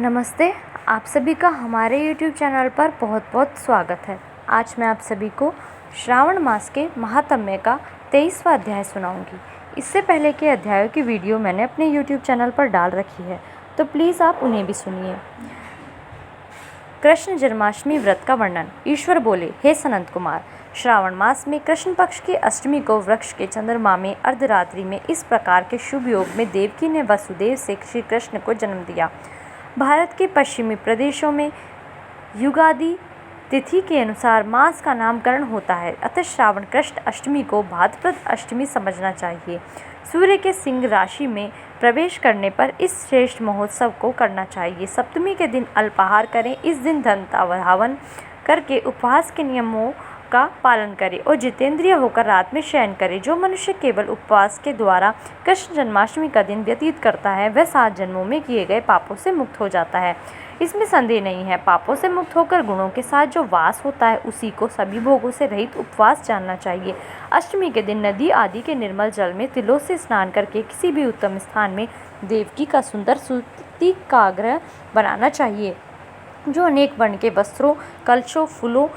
नमस्ते। आप सभी का हमारे YouTube चैनल पर बहुत बहुत स्वागत है। आज मैं आप सभी को श्रावण मास के महात्म्य का 23वां अध्याय सुनाऊंगी। इससे पहले के अध्यायों की वीडियो मैंने अपने YouTube चैनल पर डाल रखी है, तो प्लीज़ आप उन्हें भी सुनिए। कृष्ण जन्माष्टमी व्रत का वर्णन। ईश्वर बोले, हे सनंत कुमार, श्रावण मास में कृष्ण पक्ष की अष्टमी को वृक्ष के चंद्रमा में अर्धरात्रि में इस प्रकार के शुभ योग में देवकी ने वसुदेव से श्री कृष्ण को जन्म दिया। भारत के पश्चिमी प्रदेशों में युगादि तिथि के अनुसार मास का नामकरण होता है, अतः श्रावण कृष्ण अष्टमी को भाद्रपद अष्टमी समझना चाहिए। सूर्य के सिंह राशि में प्रवेश करने पर इस श्रेष्ठ महोत्सव को करना चाहिए। सप्तमी के दिन अल्पाहार करें। इस दिन धन का हवन करके उपवास के नियमों का पालन करें और जितेंद्रिय होकर रात में शयन करें। जो मनुष्य केवल उपवास के द्वारा कृष्ण जन्माष्टमी का दिन व्यतीत करता है, वह 7 जन्मों में किए गए पापों से मुक्त हो जाता है, इसमें संदेह नहीं है। पापों से मुक्त होकर गुणों के साथ जो वास होता है, उसी को सभी भोगों से रहित उपवास जानना चाहिए। अष्टमी के दिन नदी आदि के निर्मल जल में तिलों से स्नान करके किसी भी उत्तम स्थान में देवकी का सुंदर सूतिकाग्रह बनाना चाहिए, जो अनेक वर्ण के वस्त्रों, कलशों, फूलों,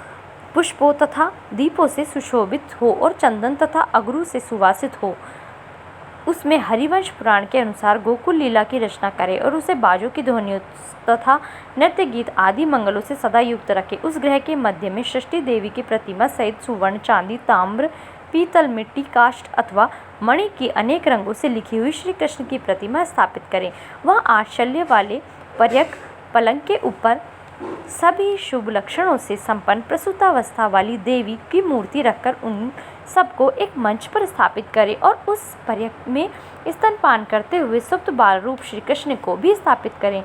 पुष्पों तथा दीपों से सुशोभित हो और चंदन तथा अगरू से सुवासित हो। उसमें हरिवंश पुराण के अनुसार गोकुल लीला की रचना करे और उसे बाजों की ध्वनियों तथा नृत्य गीत आदि मंगलों से सदा युक्त रखे। उस ग्रह के मध्य में षष्ठी देवी की प्रतिमा सहित सुवर्ण, चांदी, ताम्र, पीतल, मिट्टी, काष्ठ अथवा मणि की अनेक रंगों से लिखी हुई श्री कृष्ण की प्रतिमा स्थापित करें। वहाँ आश्चर्य वाले पर्यक पलंग के ऊपर सभी शुभ लक्षणों से संपन्न प्रसूतावस्था वाली देवी की मूर्ति रखकर उन सबको एक मंच पर स्थापित करें और उस पर्यक में स्तनपान करते हुए सुप्त बाल रूप श्री कृष्ण को भी स्थापित करें।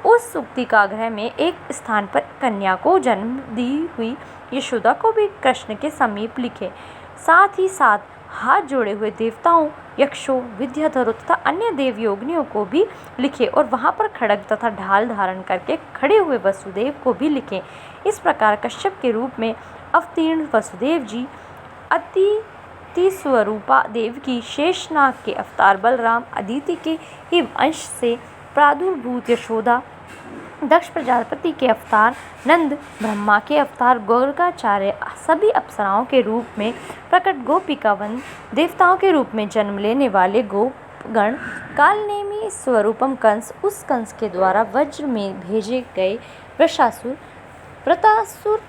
उस सूतिकाग्रह में एक स्थान पर कन्या को जन्म दी हुई यशोदा को भी कृष्ण के समीप लिखें। साथ ही साथ हाथ जोड़े हुए देवताओं, यक्षों, विद्याधरों तथा अन्य देव योगिनियों को भी लिखें और वहां पर खड्ग तथा ढाल धारण करके खड़े हुए वसुदेव को भी लिखें। इस प्रकार कश्यप के रूप में अवतीर्ण वसुदेव जी, अदिति स्वरूपा देवकी, शेषनाग के अवतार बलराम, अदिति के ही अंश से प्रादुर्भूत यशोदा, दक्ष प्रजापति के अवतार नंद, ब्रह्मा के अवतार गर्गाचार्य, सभी अप्सराओं के रूप में प्रकट गोपिकावन, देवताओं के रूप में जन्म लेने वाले गोपगण, कालनेमी स्वरूपम कंस, उस कंस के द्वारा वज्र में भेजे गए वृषासुर, प्रतासुर,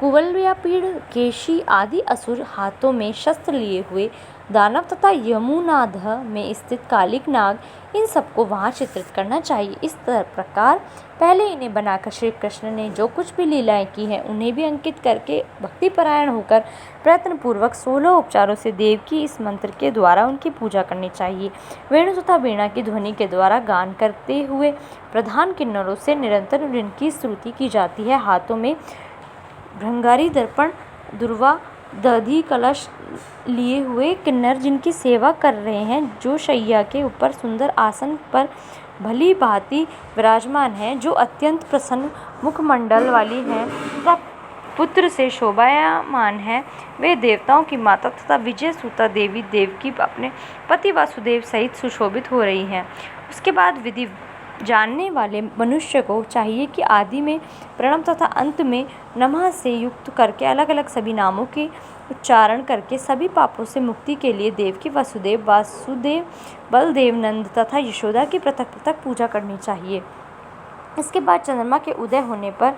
कुवलयापीड़, केशी आदि असुर, हाथों में शस्त्र लिए हुए दानव तथा यमुनाध में स्थित कालिक नाग, इन सबको वहाँ चित्रित करना चाहिए। इस प्रकार पहले इन्हें बनाकर श्री कृष्ण ने जो कुछ भी लीलाएं की हैं, उन्हें भी अंकित करके भक्तिपरायण होकर प्रयत्नपूर्वक 16 उपचारों से देवकी इस मंत्र के द्वारा उनकी पूजा करनी चाहिए। वेणु तथा वीणा की ध्वनि के द्वारा गान करते हुए प्रधान किन्नरों से निरंतर उनकी स्तुति की जाती है। हाथों में भृंगारी, दर्पण, दुर्वा, दधि कलश लिए हुए किन्नर जिनकी सेवा कर रहे हैं, जो शैया के ऊपर सुंदर आसन पर भली भांति विराजमान हैं, जो अत्यंत प्रसन्न मुखमंडल वाली हैं तथा पुत्र से शोभायमान है, वे देवताओं की माता तथा विजय सूता देवी देवकी अपने पति वासुदेव सहित सुशोभित हो रही हैं। उसके बाद विधि जानने वाले मनुष्य को चाहिए कि आदि में प्रणव तथा अंत में नमः से युक्त करके अलग अलग सभी नामों के उच्चारण करके सभी पापों से मुक्ति के लिए देवकी, वासुदेव, बलदेव, नंद तथा यशोदा की पृथक पृथक पूजा करनी चाहिए। इसके बाद चंद्रमा के उदय होने पर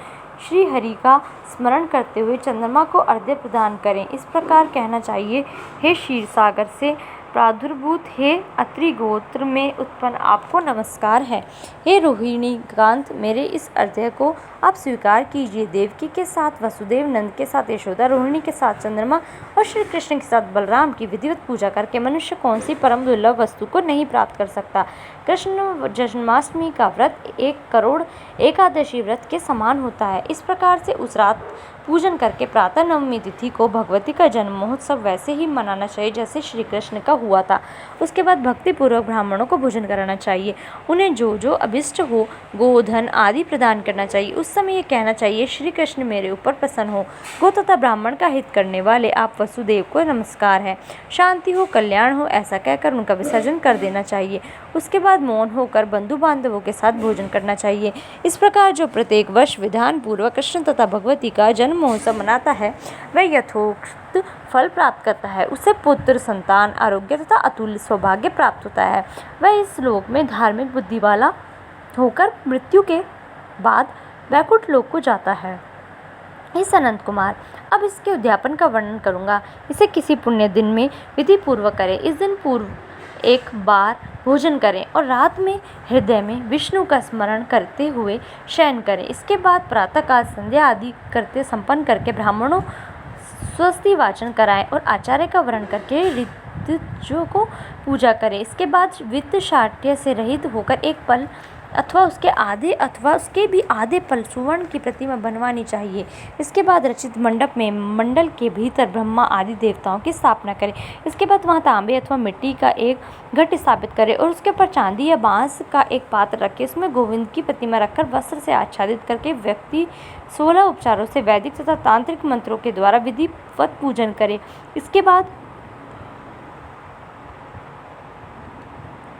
श्री हरि का स्मरण करते हुए चंद्रमा को अर्घ्य प्रदान करें। इस प्रकार कहना चाहिए, हे क्षीर सागर से प्रादुर्भूत, हे अत्रि गोत्र में उत्पन्न, आपको नमस्कार है। हे रोहिणी कांत, मेरे इस अर्घ्य को आप स्वीकार कीजिए। देवकी के साथ वसुदेव, नंद के साथ यशोदा, रोहिणी के साथ चंद्रमा और श्री कृष्ण के साथ बलराम की विधिवत पूजा करके मनुष्य कौन सी परम दुर्लभ वस्तु को नहीं प्राप्त कर सकता। कृष्ण जन्माष्टमी का व्रत 1 करोड़ एकादशी व्रत के समान होता है। इस प्रकार से उस रात पूजन करके प्रातः नवमी तिथि को भगवती का जन्म महोत्सव वैसे ही मनाना चाहिए जैसे श्री कृष्ण का हुआ था। उसके बाद भक्तिपूर्वक ब्राह्मणों को भोजन कराना चाहिए। उन्हें जो जो अभिष्ट हो गोधन आदि प्रदान करना चाहिए। उस समय ये कहना चाहिए, श्री कृष्ण मेरे ऊपर प्रसन्न हो। गो तथा ब्राह्मण का हित करने वाले आप वसुदेव को नमस्कार है। शांति हो, कल्याण हो, ऐसा कहकर उनका विसर्जन कर देना चाहिए। उसके बाद मौन होकर बंधु बांधवों के साथ भोजन करना चाहिए। इस प्रकार जो प्रत्येक वर्ष विधान पूर्वक कृष्ण तथा भगवती का जन्म महोत्सव मनाता है वह यथोक्त फल प्राप्त करता है। उसे पुत्र, संतान, आरोग्य तथा अतुल्य सौभाग्य प्राप्त होता है। वह इस लोक में धार्मिक बुद्धि वाला होकर मृत्यु के बाद वैकुंठ लोक को जाता है। इस अनंत कुमार, अब इसके उद्यापन का वर्णन करूँगा। इसे किसी पुण्य दिन में विधि पूर्वक करें। इस दिन पूर्व एक बार भोजन करें और रात में हृदय में विष्णु का स्मरण करते हुए शयन करें। इसके बाद प्रातःकाल संध्या आदि करते संपन्न करके ब्राह्मणों स्वस्ति वाचन कराएं और आचार्य का वर्ण करके ऋतुजों को पूजा करें। इसके बाद वित्त शाठ्य से रहित होकर एक पल अथवा उसके आधे अथवा उसके भी आधे पल सुवर्ण की प्रतिमा बनवानी चाहिए। इसके बाद रचित मंडप में मंडल के भीतर ब्रह्मा आदि देवताओं की स्थापना करें। इसके बाद वहाँ तांबे अथवा मिट्टी का एक घट स्थापित करें और उसके ऊपर चांदी या बांस का एक पात्र रखें। उसमें गोविंद की प्रतिमा रखकर वस्त्र से आच्छादित करके व्यक्ति 16 उपचारों से वैदिक तथा तांत्रिक मंत्रों के द्वारा विधिवत पूजन करे। इसके बाद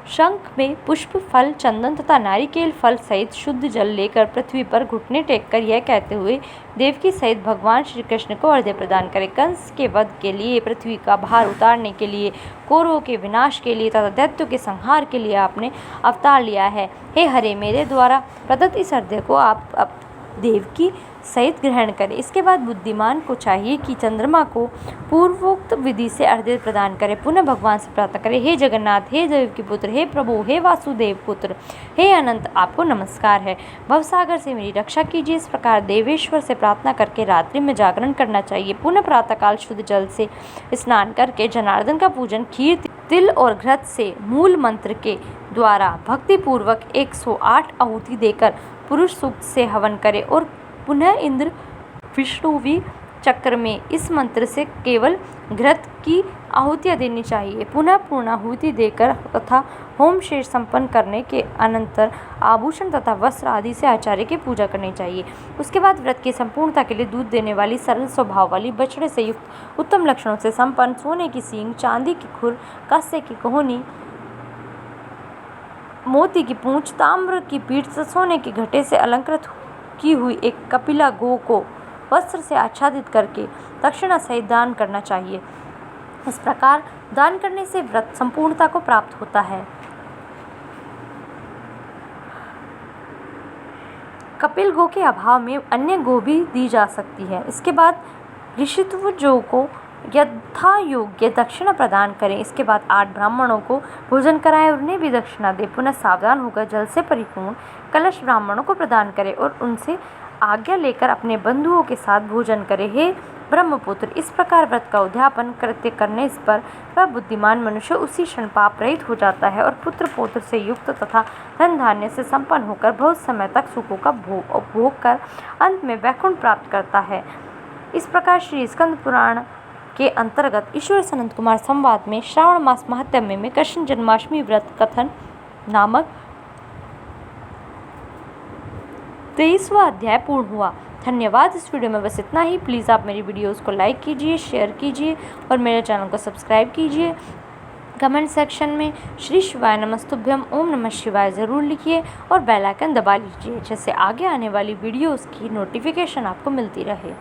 शंख में पुष्प, फल, चंदन तथा नारिकेल फल सहित शुद्ध जल लेकर पृथ्वी पर घुटने टेककर यह कहते हुए देवकी सहित भगवान श्री कृष्ण को अर्घ्य प्रदान करें। कंस के वध के लिए, पृथ्वी का भार उतारने के लिए, कौरवों के विनाश के लिए तथा दैत्यों के संहार के लिए आपने अवतार लिया है। हे हरे, मेरे द्वारा प्रदत्त इस अर्घ्य को आप देवकी सहित ग्रहण करें। इसके बाद बुद्धिमान को चाहिए कि चंद्रमा को पूर्वोक्त विधि से अर्घ्य प्रदान करें। पुनः भगवान से प्रार्थना करें, हे जगन्नाथ, हे देवकी पुत्र, हे प्रभु, हे वासुदेव पुत्र, हे अनंत, आपको नमस्कार है। भवसागर से मेरी रक्षा कीजिए। इस प्रकार देवेश्वर से प्रार्थना करके रात्रि में जागरण करना चाहिए। पुनः प्रातःकाल शुद्ध जल से स्नान करके जनार्दन का पूजन खीर, तिल और घृत से मूल मंत्र के द्वारा भक्तिपूर्वक 108 आहुति देकर पुरुष सूक्त से हवन करें और पुनः इंद्र विष्णुवी चक्र में इस मंत्र से केवल घृत की आहुतियाँ देनी चाहिए। पुनः पूर्णाहुति देकर तथा होम शेष संपन्न करने के अनंतर आभूषण तथा वस्त्र आदि से आचार्य की पूजा करनी चाहिए। उसके बाद व्रत की संपूर्णता के लिए दूध देने वाली, सरल स्वभाव वाली, बछड़े से युक्त, उत्तम लक्षणों से संपन्न, सोने की सींग, चांदी की खुर, कांस्य की कोहनी, मोती की पूंछ, ताम्र की पीठ से सोने के घटे से अलंकृत की हुई एक कपिला गो को वस्त्र से आच्छादित करके दक्षिणा सहित दान करना चाहिए। इस प्रकार दान करने से व्रत संपूर्णता को प्राप्त होता है। कपिल गो के अभाव में अन्य गो भी दी जा सकती है। इसके बाद ऋषित्व जो को यथा योग्य दक्षिणा प्रदान करें। इसके बाद 8 ब्राह्मणों को भोजन कराएं और उन्हें भी दक्षिणा दें। पुनः सावधान होकर जल से परिपूर्ण कलश ब्राह्मणों को प्रदान करें और उनसे आज्ञा लेकर अपने बंधुओं के साथ भोजन करें। हे ब्रह्मपुत्र, इस प्रकार व्रत का उद्यापन करने इस पर वह बुद्धिमान मनुष्य उसी क्षण पाप रहित हो जाता है और पुत्र पौत्र से युक्त तथा धन धान्य से संपन्न होकर बहुत समय तक सुखों का भोग कर अंत में वैकुंठ प्राप्त करता है। इस प्रकार श्री स्कंद पुराण के अंतर्गत ईश्वर सनंत कुमार संवाद में श्रावण मास महात्म्य में कृष्ण जन्माष्टमी व्रत कथन नामक 23वां अध्याय पूर्ण हुआ। धन्यवाद। इस वीडियो में बस इतना ही। प्लीज़ आप मेरी वीडियोस को लाइक कीजिए, शेयर कीजिए और मेरे चैनल को सब्सक्राइब कीजिए। कमेंट सेक्शन में श्री शिवाय नमस्तुभ्यम, ओम नमः शिवाय ज़रूर लिखिए और बेल आइकन दबा लीजिए जिससे आगे आने वाली वीडियोस की नोटिफिकेशन आपको मिलती रहे।